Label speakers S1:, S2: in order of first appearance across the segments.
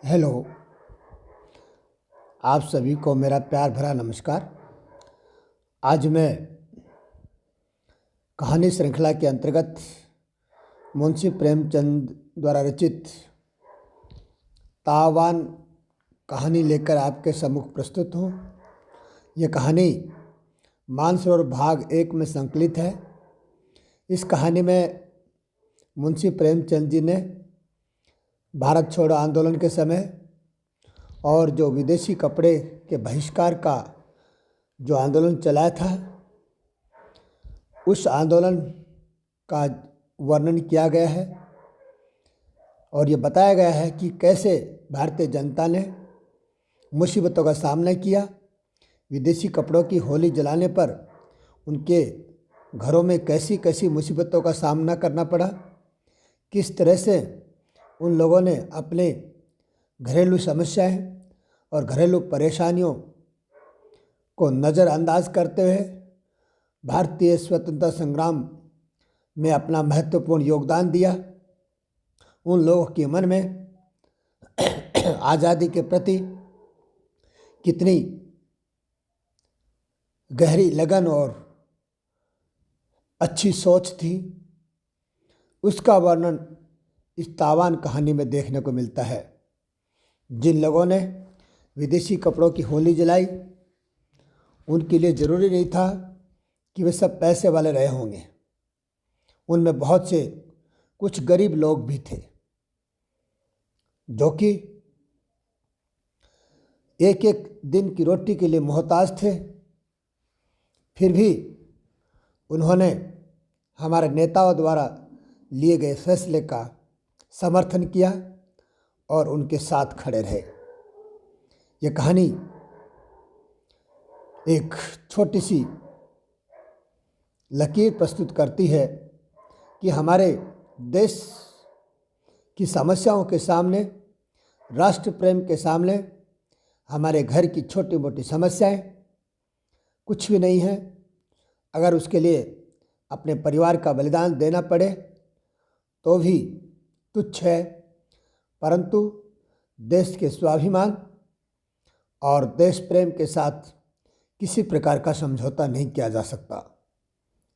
S1: Hello. आप सभी को मेरा प्यार भरा नमस्कार। आज मैं कहानी श्रृंखला के अंतर्गत मुंशी प्रेमचंद द्वारा रचित तावान कहानी लेकर आपके सम्मुख प्रस्तुत हूँ। यह कहानी मानसरोवर भाग 1 में संकलित है। इस कहानी में मुंशी प्रेमचंद जी ने भारत छोड़ो आंदोलन के समय और जो विदेशी कपड़े के बहिष्कार का जो आंदोलन चलाया था, उस आंदोलन का वर्णन किया गया है और ये बताया गया है कि कैसे भारतीय जनता ने मुसीबतों का सामना किया। विदेशी कपड़ों की होली जलाने पर उनके घरों में कैसी कैसी मुसीबतों का सामना करना पड़ा, किस तरह से उन लोगों ने अपने घरेलू समस्याएं और घरेलू परेशानियों को नज़रअंदाज करते हुए भारतीय स्वतंत्रता संग्राम में अपना महत्वपूर्ण योगदान दिया। उन लोगों के मन में आज़ादी के प्रति कितनी गहरी लगन और अच्छी सोच थी, उसका वर्णन इस तावान कहानी में देखने को मिलता है। जिन लोगों ने विदेशी कपड़ों की होली जलाई, उनके लिए ज़रूरी नहीं था कि वे सब पैसे वाले रहे होंगे। उनमें बहुत से कुछ गरीब लोग भी थे जो कि एक एक दिन की रोटी के लिए मोहताज थे। फिर भी उन्होंने हमारे नेताओं द्वारा लिए गए फैसले का समर्थन किया और उनके साथ खड़े रहे। ये कहानी एक छोटी सी लकीर प्रस्तुत करती है कि हमारे देश की समस्याओं के सामने, राष्ट्र प्रेम के सामने, हमारे घर की छोटी मोटी समस्याएं कुछ भी नहीं है। अगर उसके लिए अपने परिवार का बलिदान देना पड़े तो भी तुच्छ है, परंतु देश के स्वाभिमान और देश प्रेम के साथ किसी प्रकार का समझौता नहीं किया जा सकता।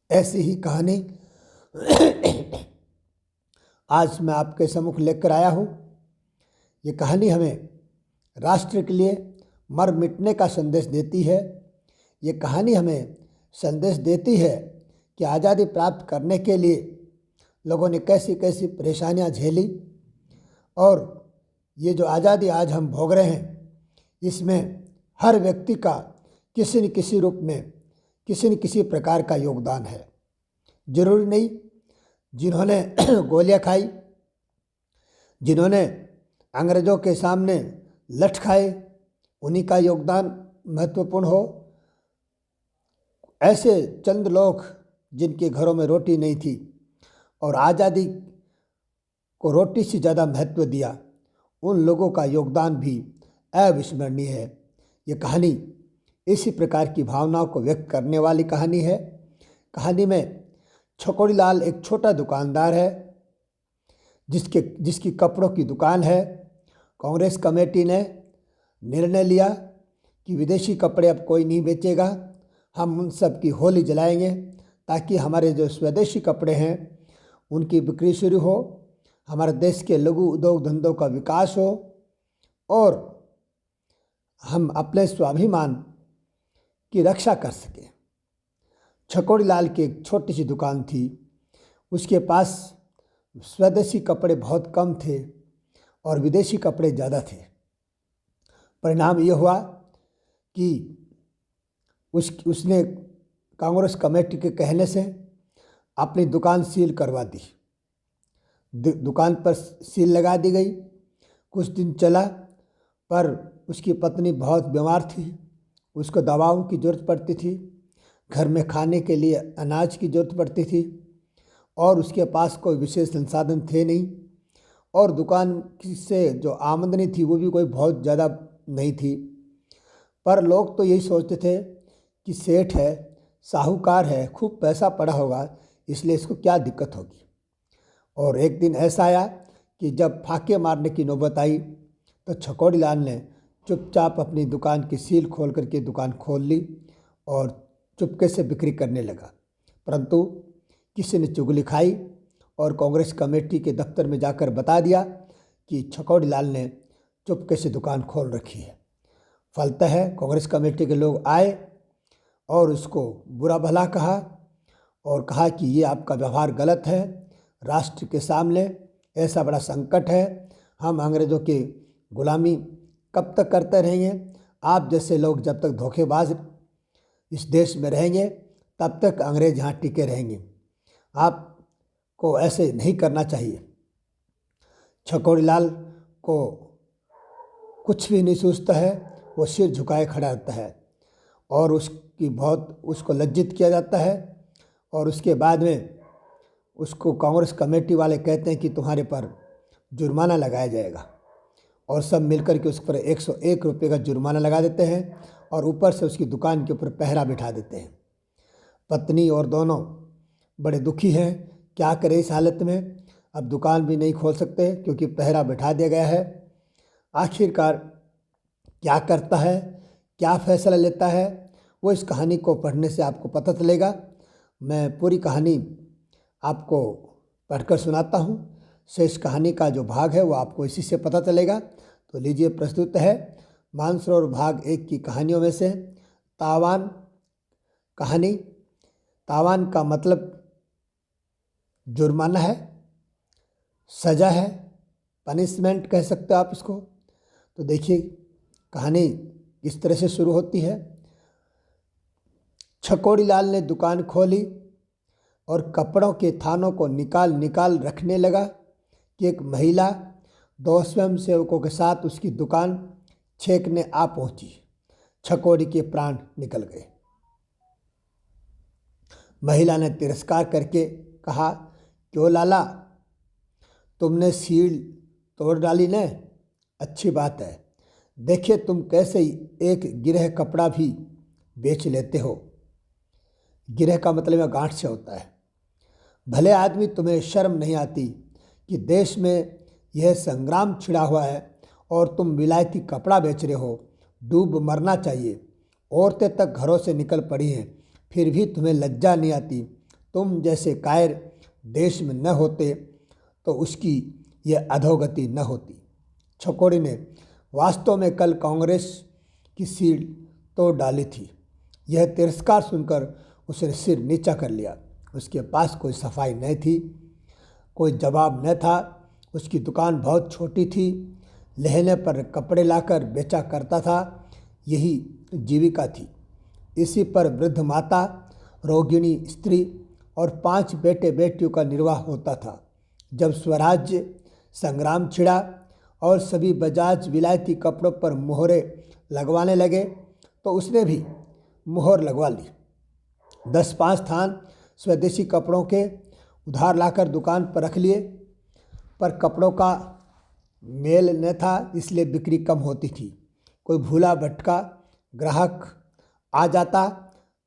S1: ऐसी ही कहानी आज मैं आपके सम्मुख लेकर आया हूँ। ये कहानी हमें राष्ट्र के लिए मर मिटने का संदेश देती है। ये कहानी हमें संदेश देती है कि आज़ादी प्राप्त करने के लिए लोगों ने कैसी कैसी परेशानियां झेली और ये जो आज़ादी आज हम भोग रहे हैं, इसमें हर व्यक्ति का किसी न किसी रूप में किसी न किसी प्रकार का योगदान है। जरूरी नहीं जिन्होंने गोलियां खाई, जिन्होंने अंग्रेज़ों के सामने लठ खाए, उन्हीं का योगदान महत्वपूर्ण हो। ऐसे चंद लोग जिनके घरों में रोटी नहीं थी और आज़ादी को रोटी से ज़्यादा महत्व दिया, उन लोगों का योगदान भी अविस्मरणीय है। ये कहानी इसी प्रकार की भावनाओं को व्यक्त करने वाली कहानी है। कहानी में छकोड़ी लाल एक छोटा दुकानदार है जिसकी कपड़ों की दुकान है। कांग्रेस कमेटी ने निर्णय लिया कि विदेशी कपड़े अब कोई नहीं बेचेगा, हम उन सब की होली जलाएंगे ताकि हमारे जो स्वदेशी कपड़े हैं उनकी बिक्री शुरू हो, हमारे देश के लघु उद्योग धंधों का विकास हो और हम अपने स्वाभिमान की रक्षा कर सकें। छकोड़ी लाल की एक छोटी सी दुकान थी, उसके पास स्वदेशी कपड़े बहुत कम थे और विदेशी कपड़े ज़्यादा थे। परिणाम ये हुआ कि उसने कांग्रेस कमेटी के कहने से अपनी दुकान सील करवा दी। दुकान पर सील लगा दी गई। कुछ दिन चला, पर उसकी पत्नी बहुत बीमार थी, उसको दवाओं की ज़रूरत पड़ती थी, घर में खाने के लिए अनाज की ज़रूरत पड़ती थी और उसके पास कोई विशेष संसाधन थे नहीं और दुकान से जो आमदनी थी वो भी कोई बहुत ज़्यादा नहीं थी। पर लोग तो यही सोचते थे कि सेठ है, साहूकार है, खूब पैसा पड़ा होगा, इसलिए इसको क्या दिक्कत होगी। और एक दिन ऐसा आया कि जब फाके मारने की नौबत आई तो छकोड़ी लाल ने चुपचाप अपनी दुकान की सील खोल करके दुकान खोल ली और चुपके से बिक्री करने लगा। परंतु किसी ने चुगली खाई और कांग्रेस कमेटी के दफ्तर में जाकर बता दिया कि छकोड़ी लाल ने चुपके से दुकान खोल रखी है। फलतः कांग्रेस कमेटी के लोग आए और उसको बुरा भला कहा और कहा कि ये आपका व्यवहार गलत है, राष्ट्र के सामने ऐसा बड़ा संकट है, हम अंग्रेज़ों की गुलामी कब तक करते रहेंगे, आप जैसे लोग जब तक धोखेबाज इस देश में रहेंगे तब तक अंग्रेज यहाँ टिके रहेंगे, आपको ऐसे नहीं करना चाहिए। छकोड़ी लाल को कुछ भी नहीं सोचता है, वो सिर झुकाए खड़ा रहता है और उसको लज्जित किया जाता है और उसके बाद में उसको कांग्रेस कमेटी वाले कहते हैं कि तुम्हारे पर जुर्माना लगाया जाएगा और सब मिलकर के उस पर 101 रुपये का जुर्माना लगा देते हैं और ऊपर से उसकी दुकान के ऊपर पहरा बिठा देते हैं। पत्नी और दोनों बड़े दुखी हैं, क्या करें इस हालत में, अब दुकान भी नहीं खोल सकते क्योंकि पहरा बिठा दिया गया है। आखिरकार क्या करता है, क्या फैसला लेता है, वो इस कहानी को पढ़ने से आपको पता चलेगा। मैं पूरी कहानी आपको पढ़कर सुनाता हूँ, शेष कहानी का जो भाग है वो आपको इसी से पता चलेगा। तो लीजिए, प्रस्तुत है मानसरोवर भाग 1 की कहानियों में से तावान कहानी। तावान का मतलब जुर्माना है, सज़ा है, पनिशमेंट कह सकते हो आप इसको। तो देखिए कहानी किस तरह से शुरू होती है। छकोड़ी लाल ने दुकान खोली और कपड़ों के थानों को निकाल निकाल रखने लगा कि एक महिला 2 स्वयंसेवकों के साथ उसकी दुकान छेकने आ पहुंची। छकोड़ी के प्राण निकल गए। महिला ने तिरस्कार करके कहा, क्यों लाला, तुमने सील तोड़ डाली ने? अच्छी बात है, देखिए तुम कैसे एक गिरह कपड़ा भी बेच लेते हो। गिरह का मतलब यह गांठ से होता है। भले आदमी, तुम्हें शर्म नहीं आती कि देश में यह संग्राम छिड़ा हुआ है और तुम विलायती कपड़ा बेच रहे हो। डूब मरना चाहिए। औरतें तक घरों से निकल पड़ी हैं, फिर भी तुम्हें लज्जा नहीं आती। तुम जैसे कायर देश में न होते तो उसकी यह अधोगति न होती। छकोड़ी ने वास्तव में कल कांग्रेस की सील तोड़ डाली थी। यह तिरस्कार सुनकर उसने सिर नीचा कर लिया। उसके पास कोई सफाई नहीं थी, कोई जवाब न था। उसकी दुकान बहुत छोटी थी, लहने पर कपड़े लाकर बेचा करता था, यही जीविका थी। इसी पर वृद्ध माता, रोगिणी स्त्री और 5 बेटे बेटियों का निर्वाह होता था। जब स्वराज्य संग्राम छिड़ा और सभी बजाज विलायती कपड़ों पर मोहरें लगवाने लगे तो उसने भी मोहर लगवा ली। 10-5 थान स्वदेशी कपड़ों के उधार लाकर दुकान पर रख लिए, पर कपड़ों का मेल न था, इसलिए बिक्री कम होती थी। कोई भूला भटका ग्राहक आ जाता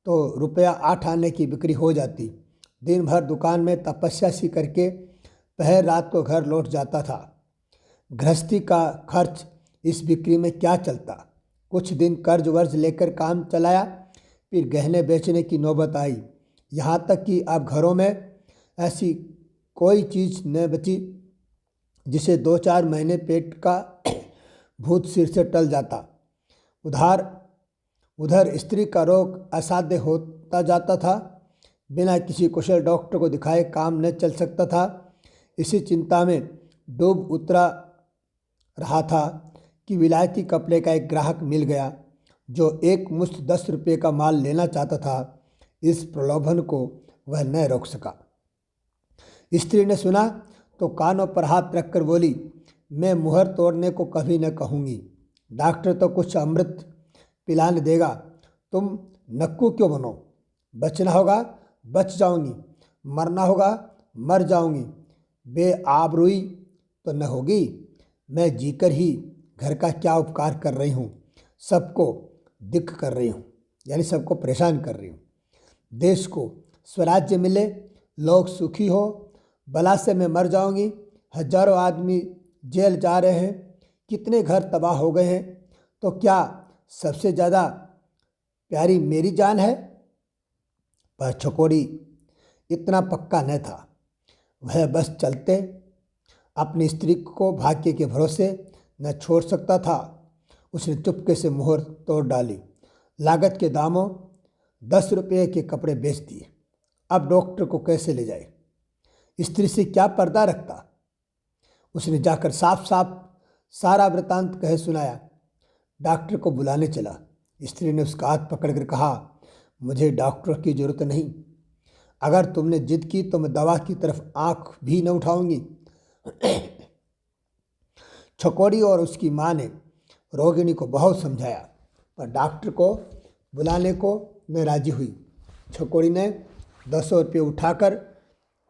S1: तो रुपया 8 आने की बिक्री हो जाती। दिन भर दुकान में तपस्या सी करके पहर रात को घर लौट जाता था। गृहस्थी का खर्च इस बिक्री में क्या चलता। कुछ दिन कर्ज वर्ज लेकर काम चलाया, फिर गहने बेचने की नौबत आई। यहाँ तक कि अब घरों में ऐसी कोई चीज़ न बची जिसे 2-4 महीने पेट का भूत सिर से टल जाता। उधर स्त्री का रोग असाध्य होता जाता था। बिना किसी कुशल डॉक्टर को दिखाए काम न चल सकता था। इसी चिंता में डूब उतरा रहा था कि विलायती कपड़े का एक ग्राहक मिल गया जो एक मुश्त 10 रुपये का माल लेना चाहता था। इस प्रलोभन को वह न रोक सका। स्त्री ने सुना तो कानों पर हाथ रखकर बोली, मैं मुहर तोड़ने को कभी न कहूँगी। डॉक्टर तो कुछ अमृत पिलाने देगा, तुम नक्कू क्यों बनो। बचना होगा बच जाऊंगी, मरना होगा मर जाऊंगी, बेआबरूई तो न होगी। मैं जीकर ही घर का क्या उपकार कर रही हूँ, सबको दिक्क कर रही हूँ, यानी सबको परेशान कर रही हूँ। देश को स्वराज्य मिले, लोग सुखी हो, बला से मैं मर जाऊंगी। हजारों आदमी जेल जा रहे हैं, कितने घर तबाह हो गए हैं, तो क्या सबसे ज़्यादा प्यारी मेरी जान है? पर छकोड़ी इतना पक्का न था। वह बस चलते अपनी स्त्री को भाग्य के भरोसे न छोड़ सकता था। उसने चुपके से मोहर तोड़ डाली। लागत के दामों 10 रुपये के कपड़े बेच दिए। अब डॉक्टर को कैसे ले जाए? स्त्री से क्या पर्दा रखता? उसने जाकर साफ साफ सारा वृतांत कह सुनाया। डॉक्टर को बुलाने चला। स्त्री ने उसका हाथ पकड़कर कहा, मुझे डॉक्टर की जरूरत नहीं। अगर तुमने जिद की तो मैं दवा की तरफ आंख भी न उठाऊंगी। छकोड़ी और उसकी माँ ने रोगिणी को बहुत समझाया, पर डॉक्टर को बुलाने को न राजी हुई। छकोड़ी ने 200 रुपये उठाकर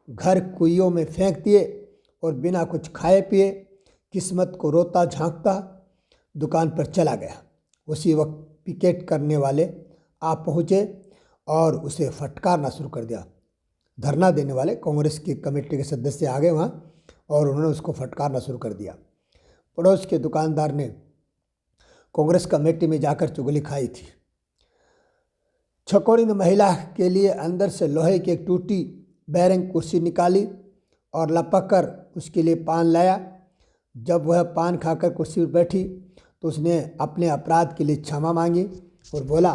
S1: घर कुइयों में फेंक दिए और बिना कुछ खाए पिए किस्मत को रोता झांकता दुकान पर चला गया। उसी वक्त पिकेट करने वाले आ पहुँचे और उसे फटकारना शुरू कर दिया। धरना देने वाले कांग्रेस की कमेटी के सदस्य आ गए वहाँ और उन्होंने उसको फटकारना शुरू कर दिया। पड़ोस के दुकानदार ने कांग्रेस कमेटी में जाकर चुगली खाई थी। छकोड़ी ने महिला के लिए अंदर से लोहे की एक टूटी बैरंग कुर्सी निकाली और लपक कर उसके लिए पान लाया। जब वह पान खाकर कुर्सी पर बैठी तो उसने अपने अपराध के लिए क्षमा मांगी और बोला,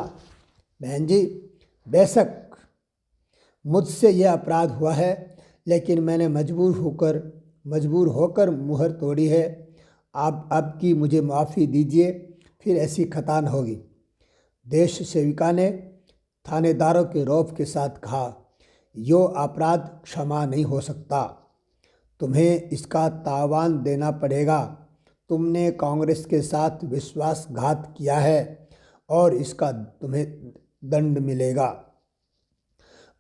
S1: बहन जी, बेशक मुझसे यह अपराध हुआ है, लेकिन मैंने मजबूर होकर मुहर तोड़ी है। आप अब की मुझे माफ़ी दीजिए, फिर ऐसी खता न होगी। देश सेविका ने थानेदारों के रौब के साथ कहा, यो अपराध क्षमा नहीं हो सकता, तुम्हें इसका तावान देना पड़ेगा। तुमने कांग्रेस के साथ विश्वासघात किया है और इसका तुम्हें दंड मिलेगा।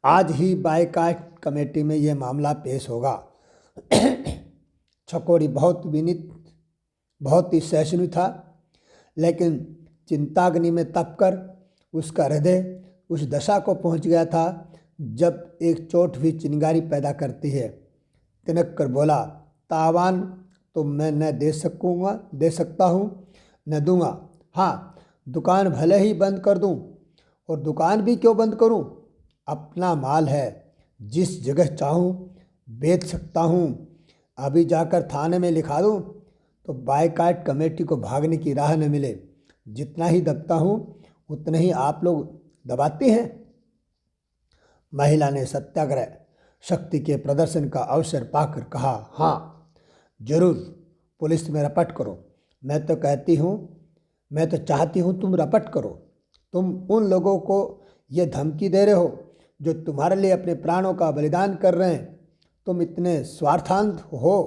S1: आज ही बायकाट कमेटी में यह मामला पेश होगा। छकोड़ी बहुत विनीत, बहुत ही सहिष्णु था, लेकिन चिंताग्नि में तपकर उसका हृदय उस दशा को पहुंच गया था जब एक चोट भी चिंगारी पैदा करती है। तिनक कर बोला, तावान तो मैं न दे सकता हूँ, न दूंगा। हाँ, दुकान भले ही बंद कर दूं, और दुकान भी क्यों बंद करूं? अपना माल है, जिस जगह चाहूँ बेच सकता हूँ। अभी जाकर थाने में लिखा दूँ तो बायकाट कमेटी को भागने की राह न मिले। जितना ही दबता हूँ उतना ही आप लोग दबाते हैं। महिला ने सत्याग्रह शक्ति के प्रदर्शन का अवसर पाकर कहा, हाँ जरूर, पुलिस में रपट करो। मैं तो चाहती हूँ तुम रपट करो। तुम उन लोगों को ये धमकी दे रहे हो जो तुम्हारे लिए अपने प्राणों का बलिदान कर रहे हैं। तुम इतने स्वार्थांध हो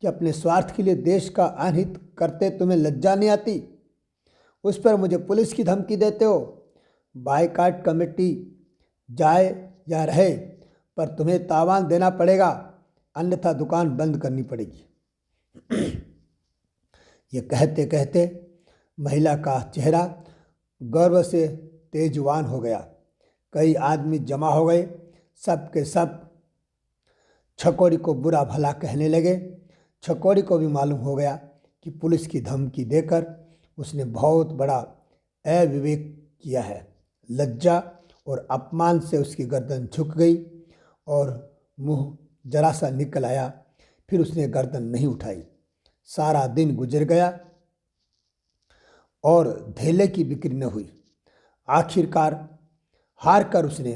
S1: कि अपने स्वार्थ के लिए देश का अनहित करते तुम्हें लज्जा नहीं आती। उस पर मुझे पुलिस की धमकी देते हो। बायकाट कमेटी जाए या रहे, पर तुम्हें तावान देना पड़ेगा, अन्यथा दुकान बंद करनी पड़ेगी। ये कहते कहते महिला का चेहरा गर्व से तेजवान हो गया। कई आदमी जमा हो गए। सब के सब छकोड़ी को बुरा भला कहने लगे। छकोड़ी को भी मालूम हो गया कि पुलिस की धमकी देकर उसने बहुत बड़ा अविवेक किया है। लज्जा और अपमान से उसकी गर्दन झुक गई और मुंह जरा सा निकल आया। फिर उसने गर्दन नहीं उठाई। सारा दिन गुजर गया और धेले की बिक्री न हुई। आखिरकार हार कर उसने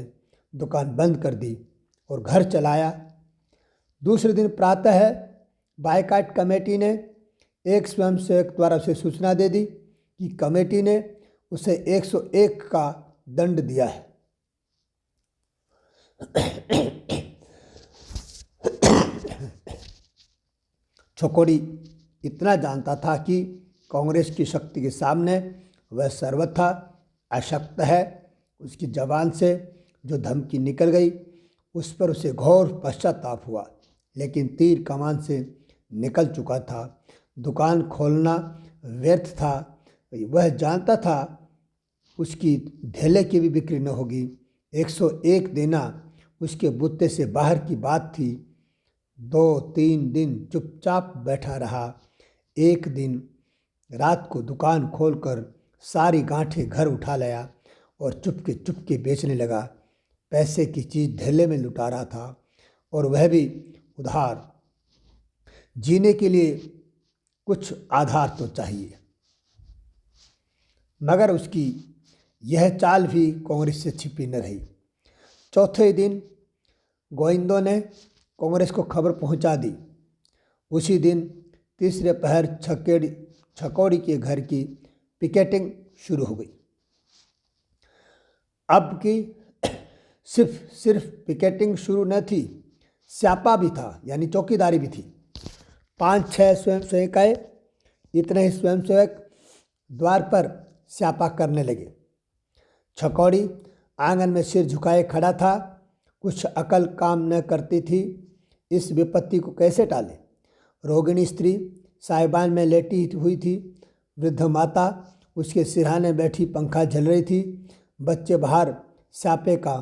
S1: दुकान बंद कर दी और घर चलाया। दूसरे दिन प्रातः बायकाट कमेटी ने एक स्वयंसेवक द्वारा उसे सूचना दे दी कि कमेटी ने उसे 101 का दंड दिया है। छकोड़ी इतना जानता था कि कांग्रेस की शक्ति के सामने वह सर्वथा अशक्त है। उसकी जबान से जो धमकी निकल गई उस पर उसे घोर पश्चाताप हुआ, लेकिन तीर कमान से निकल चुका था। दुकान खोलना व्यर्थ था। वह जानता था उसकी धेले की भी बिक्री न होगी। 101 देना उसके बुत्ते से बाहर की बात थी। 2-3 दिन चुपचाप बैठा रहा। एक दिन रात को दुकान खोलकर सारी गांठें घर उठा लाया और चुपके चुपके बेचने लगा। पैसे की चीज़ ढेले में लुटा रहा था और वह भी उधार। जीने के लिए कुछ आधार तो चाहिए। मगर उसकी यह चाल भी कांग्रेस से छिपी न रही। चौथे दिन गोविंदो ने कांग्रेस को खबर पहुंचा दी। उसी दिन तीसरे पहर छकौड़ी के घर की पिकेटिंग शुरू हो गई। अब की सिर्फ पिकेटिंग शुरू न थी, स्यापा भी था, यानी चौकीदारी भी थी। 5-6 स्वयंसेवक आए। इतने ही स्वयंसेवक द्वार पर स्यापा करने लगे। छकौड़ी आंगन में सिर झुकाए खड़ा था। कुछ अकल काम न करती थी। इस विपत्ति को कैसे टाले। रोगिणी स्त्री साहिबान में लेटी हुई थी। वृद्ध माता उसके सिरहाने बैठी पंखा झल रही थी। बच्चे बाहर स्यापे का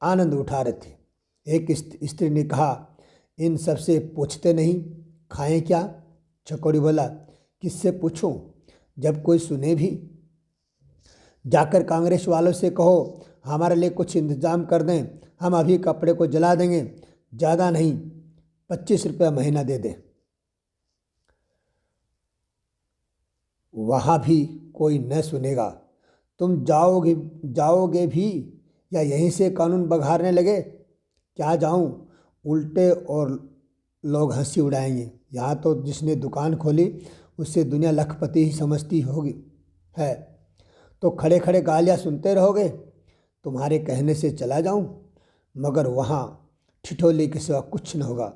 S1: आनंद उठा रहे थे। एक स्त्री ने कहा, इन सबसे पूछते नहीं, खाएं क्या? छकौड़ी बोला, किससे पूछूं, जब कोई सुने भी। जाकर कांग्रेस वालों से कहो हमारे लिए कुछ इंतजाम कर दें, हम अभी कपड़े को जला देंगे, ज़्यादा नहीं 25 रुपये महीना दे दें। वहाँ भी कोई न सुनेगा। तुम जाओगे भी या यहीं से कानून बघारने लगे? क्या जाऊँ, उल्टे और लोग हंसी उड़ाएंगे। यहाँ तो जिसने दुकान खोली उससे दुनिया लखपति ही समझती होगी है, तो खड़े खड़े गालियाँ सुनते रहोगे। तुम्हारे कहने से चला जाऊँ, मगर वहाँ ठिठोली के सिवा कुछ न होगा।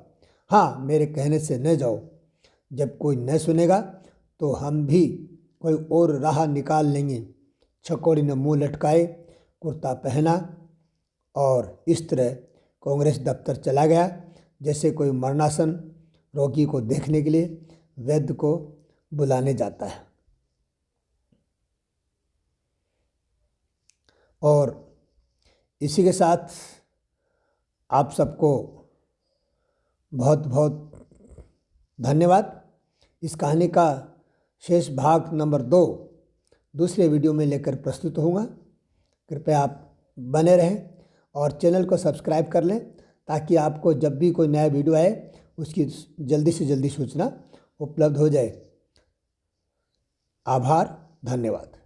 S1: हाँ, मेरे कहने से न जाओ। जब कोई न सुनेगा तो हम भी कोई और राह निकाल लेंगे। छकौड़ी ने मुंह लटकाए, कुर्ता पहना और इस तरह कांग्रेस दफ्तर चला गया जैसे कोई मरणासन रोगी को देखने के लिए वैद्य को बुलाने जाता है। और इसी के साथ आप सबको बहुत बहुत धन्यवाद। इस कहानी का शेष भाग नंबर 2 दूसरे वीडियो में लेकर प्रस्तुत होऊंगा। कृपया आप बने रहें और चैनल को सब्सक्राइब कर लें ताकि आपको जब भी कोई नया वीडियो आए उसकी जल्दी से जल्दी सूचना उपलब्ध हो जाए। आभार, धन्यवाद।